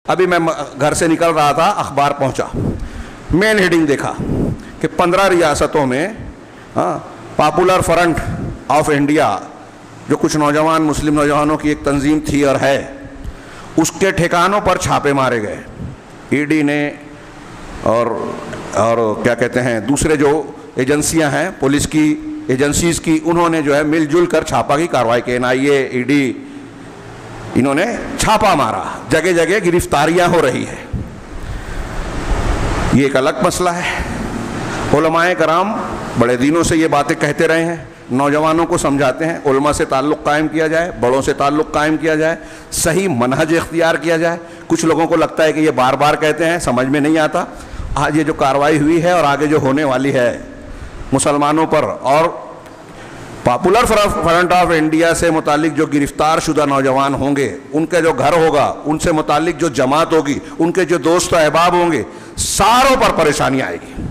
ابھی میں گھر سے نکل رہا تھا, اخبار پہنچا, مین ہیڈنگ دیکھا کہ 15 ریاستوں میں پاپولر فرنٹ آف انڈیا, جو کچھ نوجوان مسلم نوجوانوں کی ایک تنظیم تھی اور ہے, اس کے ٹھکانوں پر چھاپے مارے گئے. ای ڈی نے اور کیا کہتے ہیں دوسرے جو ایجنسیاں ہیں پولیس کی ایجنسیز کی, انہوں نے جو ہے مل جل کر چھاپا کی کارروائی کی. NIA, ای ڈی, انہوں نے چھاپا مارا, جگہ جگہ گرفتاریاں ہو رہی ہے. یہ ایک الگ مسئلہ ہے. علماء کرام بڑے دنوں سے یہ باتیں کہتے رہے ہیں, نوجوانوں کو سمجھاتے ہیں علماء سے تعلق قائم کیا جائے, بڑوں سے تعلق قائم کیا جائے, صحیح منہج اختیار کیا جائے. کچھ لوگوں کو لگتا ہے کہ یہ بار بار کہتے ہیں, سمجھ میں نہیں آتا. آج یہ جو کارروائی ہوئی ہے اور آگے جو ہونے والی ہے مسلمانوں پر, اور پاپولر فرنٹ آف انڈیا سے متعلق جو گرفتار شدہ نوجوان ہوں گے, ان کا جو گھر ہوگا, ان سے متعلق جو جماعت ہوگی, ان کے جو دوست و احباب ہوں گے, ساروں پر پریشانی آئے گی.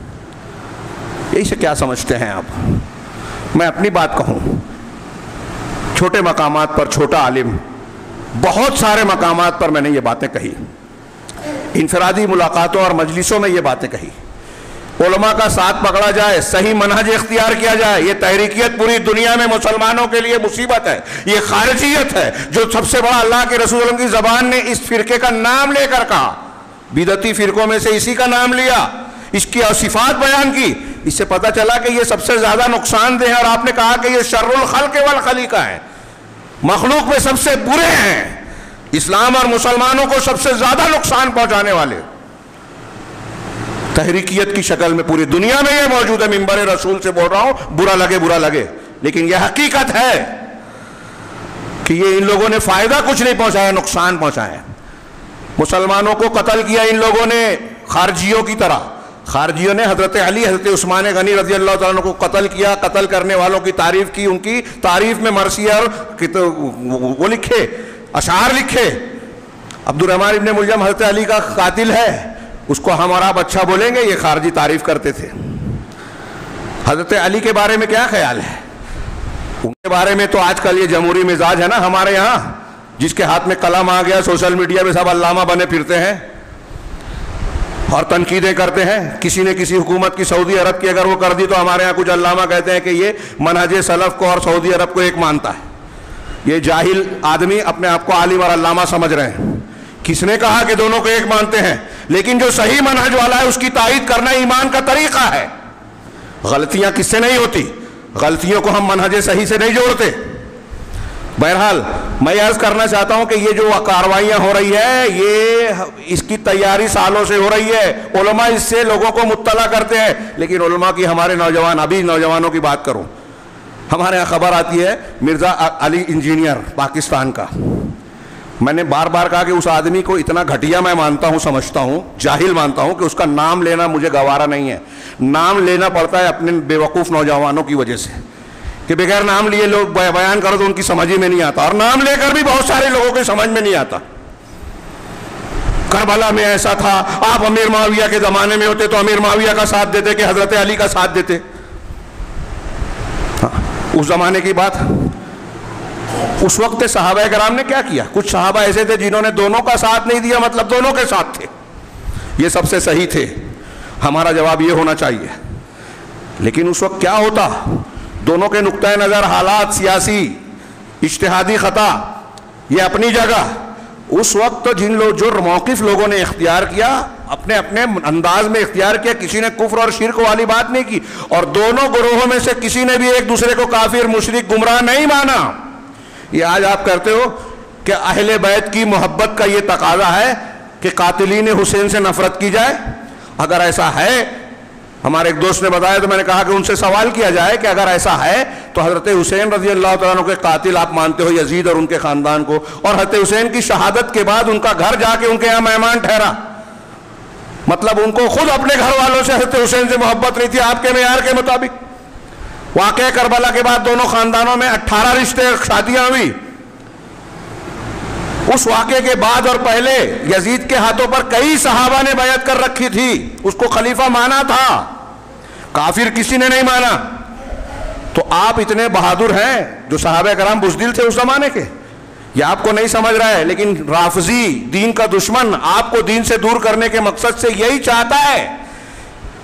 یہی سے کیا سمجھتے ہیں آپ؟ میں اپنی بات کہوں, چھوٹے مقامات پر چھوٹا عالم, بہت سارے مقامات پر میں نے یہ باتیں کہی, انفرادی ملاقاتوں اور مجلسوں میں یہ باتیں کہی. علماء کا ساتھ پکڑا جائے, صحیح منہج اختیار کیا جائے. یہ تحریکیت پوری دنیا میں مسلمانوں کے لیے مصیبت ہے, یہ خارجیت ہے جو سب سے بڑا اللہ کے رسول کی زبان نے اس فرقے کا نام لے کر کہا. بدعتی فرقوں میں سے اسی کا نام لیا, اس کی صفات بیان کی. اس سے پتہ چلا کہ یہ سب سے زیادہ نقصان دہ ہے, اور آپ نے کہا کہ یہ شر الخلق والخلیقہ ہے, مخلوق میں سب سے برے ہیں, اسلام اور مسلمانوں کو سب سے زیادہ نقصان پہنچانے والے. تحریکیت کی شکل میں پوری دنیا میں یہ موجود ہے. منبر رسول سے بول رہا ہوں, برا لگے, لیکن یہ حقیقت ہے کہ یہ ان لوگوں نے فائدہ کچھ نہیں پہنچایا, نقصان پہنچایا. مسلمانوں کو قتل کیا ان لوگوں نے خارجیوں کی طرح. خارجیوں نے حضرت علی, حضرت عثمان غنی رضی اللہ تعالیٰ عنہ کو قتل کیا, قتل کرنے والوں کی تعریف کی, ان کی تعریف میں مرثیہ اور وہ لکھے, اشعار لکھے. عبد الرحمن ابن ملجم حضرت علی کا قاتل ہے, اس کو ہم اور آپ اچھا بولیں گے, یہ خارجی تعریف کرتے تھے. حضرت علی کے بارے میں کیا خیال ہے؟ ان کے بارے میں تو آج کل یہ جمہوری مزاج ہے نا ہمارے یہاں, جس کے ہاتھ میں قلم آ گیا سوشل میڈیا پہ سب علامہ بنے پھرتے ہیں اور تنقیدیں کرتے ہیں. کسی نے کسی حکومت کی سعودی عرب کی اگر وہ کر دی تو ہمارے ہاں کچھ علامہ کہتے ہیں کہ یہ منہج سلف کو اور سعودی عرب کو ایک مانتا ہے. یہ جاہل آدمی اپنے آپ کو عالم اور علامہ سمجھ رہے ہیں. کس نے کہا کہ دونوں کو ایک مانتے ہیں؟ لیکن جو صحیح منہج والا ہے اس کی تائید کرنا ایمان کا طریقہ ہے. غلطیاں کس سے نہیں ہوتی, غلطیوں کو ہم منہج صحیح سے نہیں جوڑتے. بہرحال میں عرض کرنا چاہتا ہوں کہ یہ جو کارروائیاں ہو رہی ہے, یہ اس کی تیاری سالوں سے ہو رہی ہے. علماء اس سے لوگوں کو مطلع کرتے ہیں, لیکن علماء کی ہمارے نوجوان, ابھی نوجوانوں کی بات کروں, ہمارے یہاں خبر آتی ہے مرزا علی انجینئر پاکستان کا. میں نے بار بار کہا کہ اس آدمی کو اتنا گھٹیا میں مانتا ہوں, سمجھتا ہوں, جاہل مانتا ہوں کہ اس کا نام لینا مجھے گوارا نہیں ہے. نام لینا پڑتا ہے اپنے بیوقوف نوجوانوں کی وجہ سے, کہ بغیر نام لیے لوگ بیان کرو تو ان کی سمجھ ہی میں نہیں آتا, اور نام لے کر بھی بہت سارے لوگوں کی سمجھ میں نہیں آتا. کربلا میں ایسا تھا, آپ امیر معاویہ کے زمانے میں ہوتے تو امیر معاویہ کا ساتھ دیتے کہ حضرت علی کا ساتھ دیتے؟ اس زمانے کی بات. اس وقت صحابہ کرام نے کیا کیا؟ کچھ صحابہ ایسے تھے جنہوں نے دونوں کا ساتھ نہیں دیا, مطلب دونوں کے ساتھ تھے, یہ سب سے صحیح تھے. ہمارا جواب یہ ہونا چاہیے. لیکن اس وقت کیا ہوتا, دونوں کے نقطۂ نظر, حالات, سیاسی, اجتہادی خطا, یہ اپنی جگہ. اس وقت جو موقف لوگوں نے اختیار کیا, اپنے اپنے انداز میں اختیار کیا, کسی نے کفر اور شرک والی بات نہیں کی, اور دونوں گروہوں میں سے کسی نے بھی ایک دوسرے کو کافر, مشرک, گمراہ نہیں مانا. یہ آج آپ کرتے ہو کہ اہل بیت کی محبت کا یہ تقاضا ہے کہ قاتلین حسین سے نفرت کی جائے. اگر ایسا ہے, ہمارے ایک دوست نے بتایا تو میں نے کہا کہ ان سے سوال کیا جائے کہ اگر ایسا ہے تو حضرت حسین رضی اللہ تعالیٰ عنہ کے قاتل آپ مانتے ہو یزید اور ان کے خاندان کو, اور حضرت حسین کی شہادت کے بعد ان کا گھر جا کے ان کے یہاں مہمان ٹھہرا, مطلب ان کو خود اپنے گھر والوں سے حضرت حسین سے محبت نہیں تھی آپ کے معیار کے مطابق. واقعہ کربلا کے بعد دونوں خاندانوں میں 18 رشتے, شادیاں ہوئی. اس واقعے کے بعد اور پہلے یزید کے ہاتھوں پر کئی صحابہ نے بیعت کر رکھی تھی, اس کو خلیفہ مانا تھا, کافر کسی نے نہیں مانا. تو آپ اتنے بہادر ہیں, جو صحابہ کرام بزدل تھے اس زمانے کے, یہ آپ کو نہیں سمجھ رہا ہے، لیکن رافضی دین کا دشمن آپ کو دین سے دور کرنے کے مقصد سے یہی چاہتا ہے۔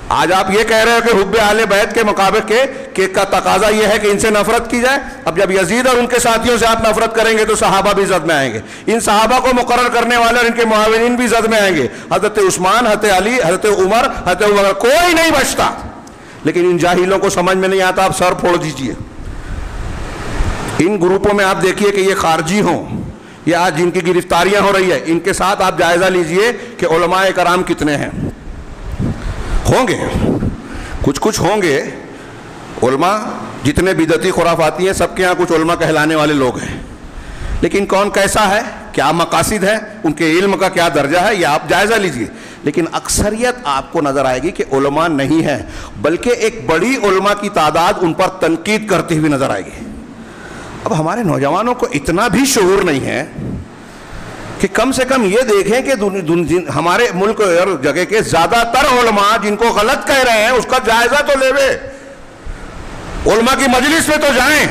آج آپ یہ کہہ رہے ہو کہ حب اہل بیت کے مقابلے کے کا تقاضا یہ ہے کہ ان سے نفرت کی جائے۔ اب جب یزید اور ان کے ساتھیوں سے آپ نفرت کریں گے تو صحابہ بھی زد میں آئیں گے، ان صحابہ کو مقرر کرنے والے اور ان کے معاونین بھی زد میں آئیں گے۔ حضرت عثمان، حضرت علی، حضرت عمر، حضرت ابوبکر، کوئی نہیں بچتا۔ لیکن ان جاہلوں کو سمجھ میں نہیں آتا، آپ سر پھوڑ دیجئے۔ ان گروپوں میں آپ دیکھیے کہ یہ خارجی ہوں یا آج جن کی گرفتاریاں ہو رہی ہے، ان کے ساتھ آپ جائزہ لیجئے کہ علماء کرام کتنے ہیں۔ ہوں گے کچھ ہوں گے علماء، جتنے بدعتی خرافاتی ہیں سب کے ہاں کچھ علماء کہلانے والے لوگ ہیں، لیکن کون کیسا ہے، کیا مقاصد ہے، ان کے علم کا کیا درجہ ہے، یہ آپ جائزہ لیجئے۔ لیکن اکثریت آپ کو نظر آئے گی کہ علماء نہیں ہیں، بلکہ ایک بڑی علماء کی تعداد ان پر تنقید کرتی ہوئی نظر آئے گی۔ اب ہمارے نوجوانوں کو اتنا بھی شعور نہیں ہے کہ کم سے کم یہ دیکھیں کہ ہمارے ملک اور جگہ کے زیادہ تر علماء جن کو غلط کہہ رہے ہیں اس کا جائزہ تو لے، علماء کی مجلس میں تو جائیں۔